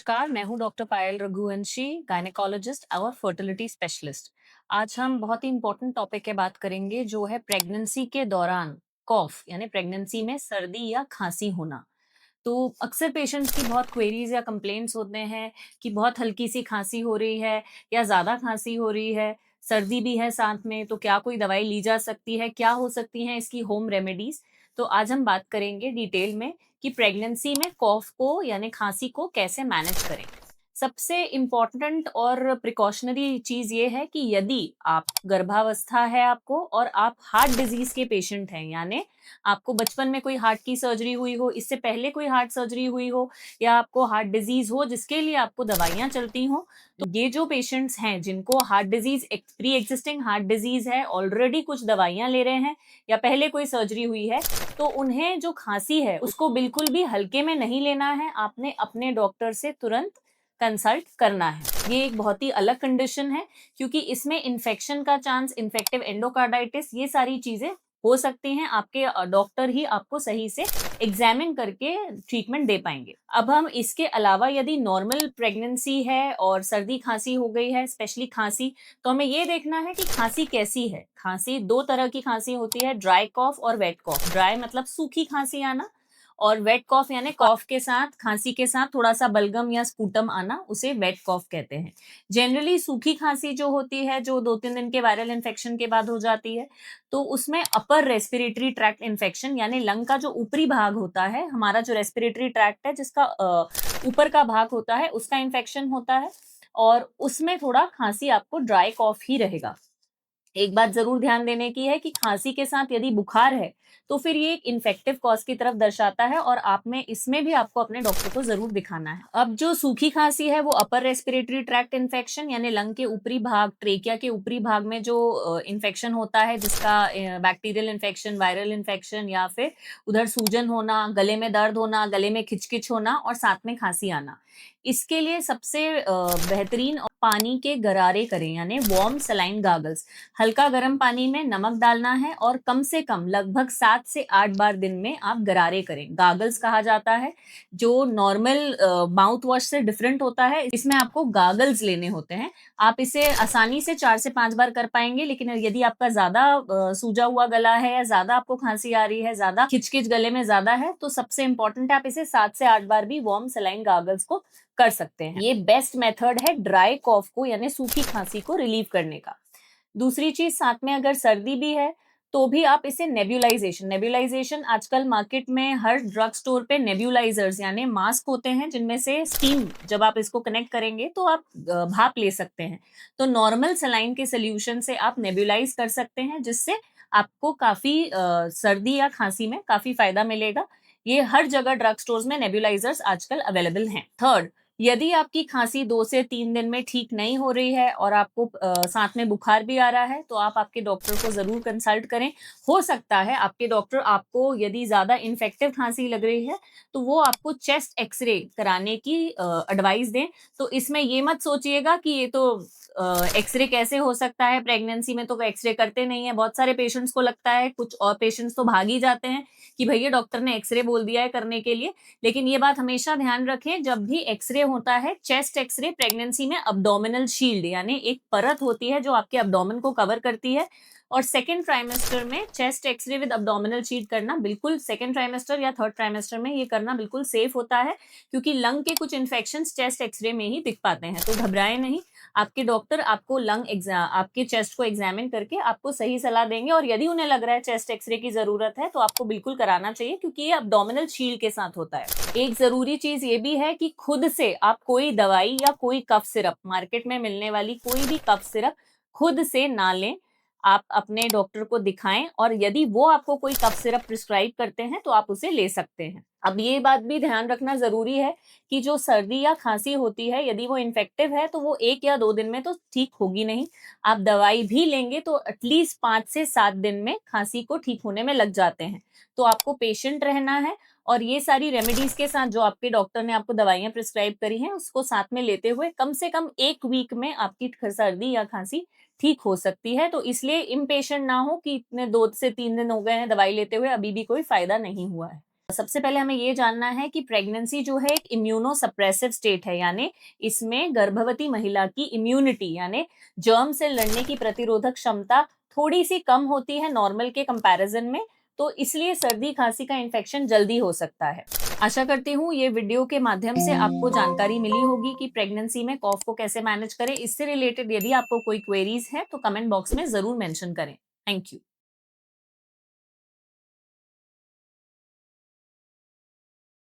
नमस्कार, मैं हूँ डॉक्टर पायल रघुवंशी, गायनेकोलॉजिस्ट और फर्टिलिटी स्पेशलिस्ट। आज हम बहुत ही इम्पोर्टेंट टॉपिक पे बात करेंगे जो है प्रेगनेंसी के दौरान कॉफ यानी प्रेगनेंसी में सर्दी या खांसी होना। तो अक्सर पेशेंट्स की बहुत क्वेरीज या कंप्लेंट्स होते हैं कि बहुत हल्की सी खांसी हो रही है या ज़्यादा खांसी हो रही है, सर्दी भी है साथ में, तो क्या कोई दवाई ली जा सकती है? क्या हो सकती हैं इसकी होम रेमेडीज़? तो आज हम बात करेंगे डिटेल में कि प्रेगनेंसी में कॉफ को यानी खांसी को कैसे मैनेज करें। सबसे इम्पोर्टेंट और प्रिकॉशनरी चीज़ ये है कि यदि आप गर्भावस्था है आपको और आप हार्ट डिज़ीज़ के पेशेंट हैं, यानी आपको बचपन में कोई हार्ट की सर्जरी हुई हो, इससे पहले कोई हार्ट सर्जरी हुई हो या आपको हार्ट डिजीज हो जिसके लिए आपको दवाइयाँ चलती हों, तो ये जो पेशेंट्स हैं जिनको heart disease pre existing heart disease है, ऑलरेडी कुछ दवाइयाँ ले रहे हैं या पहले कोई सर्जरी हुई है, तो उन्हें जो खांसी है उसको बिल्कुल भी हल्के में नहीं लेना है। आपने अपने डॉक्टर से तुरंत कंसल्ट करना है। ये एक बहुत ही अलग कंडीशन है क्योंकि इसमें इन्फेक्शन का चांस, इन्फेक्टिव एंडोकार्डाइटिस, ये सारी चीजें हो सकती हैं। आपके डॉक्टर ही आपको सही से एग्जामिन करके ट्रीटमेंट दे पाएंगे। अब हम इसके अलावा यदि नॉर्मल प्रेगनेंसी है और सर्दी खांसी हो गई है, स्पेशली खांसी, तो हमें ये देखना है कि खांसी कैसी है। खांसी दो तरह की खांसी होती है, ड्राई कॉफ और वेट कॉफ। ड्राई मतलब सूखी खांसी आना और वेट कॉफ यानी कॉफ के साथ, खांसी के साथ थोड़ा सा बलगम या स्पूटम आना, उसे वेट कॉफ कहते हैं। जनरली सूखी खांसी जो होती है, जो 2-3 दिन के वायरल इन्फेक्शन के बाद हो जाती है, तो उसमें अपर रेस्पिरेटरी ट्रैक्ट इन्फेक्शन यानी लंग का जो ऊपरी भाग होता है, हमारा जो रेस्पिरेटरी ट्रैक्ट है जिसका ऊपर का भाग होता है, उसका इन्फेक्शन होता है और उसमें थोड़ा खांसी आपको ड्राई कॉफ ही रहेगा। एक बात ज़रूर ध्यान देने की है कि खाँसी के साथ यदि बुखार है, तो फिर ये एक इन्फेक्टिव कॉज़ की तरफ दर्शाता है और आप में इसमें भी आपको अपने डॉक्टर को ज़रूर दिखाना है। अब जो सूखी खाँसी है वो अपर रेस्पिरेटरी ट्रैक्ट इन्फेक्शन यानी लंग के ऊपरी भाग, ट्रेकिया के ऊपरी भाग में जो इन्फेक्शन होता है जिसका बैक्टीरियल इन्फेक्शन, वायरल इन्फेक्शन या फिर उधर सूजन होना, गले में दर्द होना, गले में खिच-खिच होना और साथ में खाँसी आना। इसके लिए सबसे बेहतरीन पानी के गरारे करें यानी वार्म सलाइन गागल्स। हल्का गर्म पानी में नमक डालना है और कम से कम लगभग 7 से 8 बार दिन में आप गरारे करें। गागल्स कहा जाता है, जो नॉर्मल माउथ वॉश से डिफरेंट होता है, इसमें आपको गागल्स लेने होते हैं। आप इसे आसानी से 4 से 5 बार कर पाएंगे, लेकिन यदि आपका ज़्यादा सूजा हुआ गला है या ज़्यादा आपको खांसी आ रही है, ज़्यादा खिचकिच गले में ज़्यादा है, तो सबसे इम्पोर्टेंट है आप इसे 7 से 8 बार भी वार्म सलाइन गागल्स को कर सकते हैं। ये बेस्ट मेथड है ड्राई कॉफ को यानी सूखी खांसी को रिलीव करने का। दूसरी चीज, साथ में अगर सर्दी भी है तो भी आप इसे नेब्यूलाइजेशन आजकल मार्केट में हर ड्रग स्टोर पे नेब्यूलाइजर्स यानी मास्क होते हैं जिनमें से स्टीम, जब आप इसको कनेक्ट करेंगे तो आप भाप ले सकते हैं। तो नॉर्मल सलाइन के सोल्यूशन से आप नेब्यूलाइज कर सकते हैं जिससे आपको काफी सर्दी या खांसी में काफी फायदा मिलेगा। ये हर जगह ड्रग स्टोर्स में नेब्यूलाइजर्स आजकल अवेलेबल हैं। थर्ड, यदि आपकी खांसी 2 से 3 दिन में ठीक नहीं हो रही है और आपको साथ में बुखार भी आ रहा है, तो आप आपके डॉक्टर को ज़रूर कंसल्ट करें। हो सकता है आपके डॉक्टर आपको, यदि ज़्यादा इन्फेक्टिव खांसी लग रही है, तो वो आपको चेस्ट एक्स-रे कराने की एडवाइस दें। तो इसमें ये मत सोचिएगा कि ये तो एक्स-रे कैसे हो सकता है, प्रेगनेंसी में तो एक्स-रे करते नहीं है। बहुत सारे पेशेंट्स को लगता है, कुछ और पेशेंट्स तो भाग ही जाते हैं कि भैया डॉक्टर ने एक्स-रे बोल दिया है करने के लिए। लेकिन ये बात हमेशा ध्यान रखें, जब भी एक्सरे होता है, चेस्ट एक्सरे प्रेगनेंसी में अब्डोमिनल शील्ड यानी एक परत होती है जो आपके अब्डोमेन को कवर करती है, और सेकेंड ट्राइमेस्टर में chest x ray with abdominal shield करना बिल्कुल, सेकेंड ट्राइमेस्टर या थर्ड ट्राइमेस्टर में ये करना बिल्कुल सेफ होता है क्योंकि लंग के कुछ इन्फेक्शंस चेस्ट एक्सरे में ही दिख पाते हैं। तो घबराएं नहीं, आपके डॉक्टर आपको आपके चेस्ट को एग्जामिन करके आपको सही सलाह देंगे और यदि उन्हें लग रहा है चेस्ट एक्सरे की जरूरत है तो आपको बिल्कुल कराना चाहिए क्योंकि ये अब्डोमिनल शील्ड के साथ होता है। एक जरूरी चीज ये भी है कि खुद से आप कोई दवाई या कोई कफ सिरप, मार्केट में मिलने वाली कोई भी कफ सिरप खुद से ना लें। आप अपने डॉक्टर को दिखाएं और यदि वो आपको कोई कफ सिरप प्रिस्क्राइब करते हैं तो आप उसे ले सकते हैं। अब ये बात भी ध्यान रखना जरूरी है कि जो सर्दी या खांसी होती है, यदि वो इन्फेक्टिव है तो वो 1 या 2 दिन में तो ठीक होगी नहीं। आप दवाई भी लेंगे तो एटलीस्ट 5 से 7 दिन में खांसी को ठीक होने में लग जाते हैं। तो आपको पेशेंट रहना है और ये सारी रेमेडीज के साथ जो आपके डॉक्टर ने आपको दवाइयां प्रिस्क्राइब करी हैं उसको साथ में लेते हुए कम से कम 1 वीक में आपकी सर्दी या खांसी ठीक हो सकती है। तो इसलिए इम्पेशेंट ना हो कि इतने 2 से 3 दिन हो गए हैं दवाई लेते हुए, अभी भी कोई फायदा नहीं हुआ है। सबसे पहले हमें ये जानना है कि प्रेगनेंसी जो है एक इम्यूनो सप्रेसिव स्टेट है, यानी इसमें गर्भवती महिला की इम्यूनिटी यानी जर्म से लड़ने की प्रतिरोधक क्षमता थोड़ी सी कम होती है नॉर्मल के कंपैरिजन में, तो इसलिए सर्दी खांसी का इन्फेक्शन जल्दी हो सकता है। आशा करती हूँ ये वीडियो के माध्यम से आपको जानकारी मिली होगी कि प्रेगनेंसी में कॉफ को कैसे मैनेज करें। इससे रिलेटेड यदि आपको कोई क्वेरीज है तो कमेंट बॉक्स में जरूर मेंशन करें। Thank you.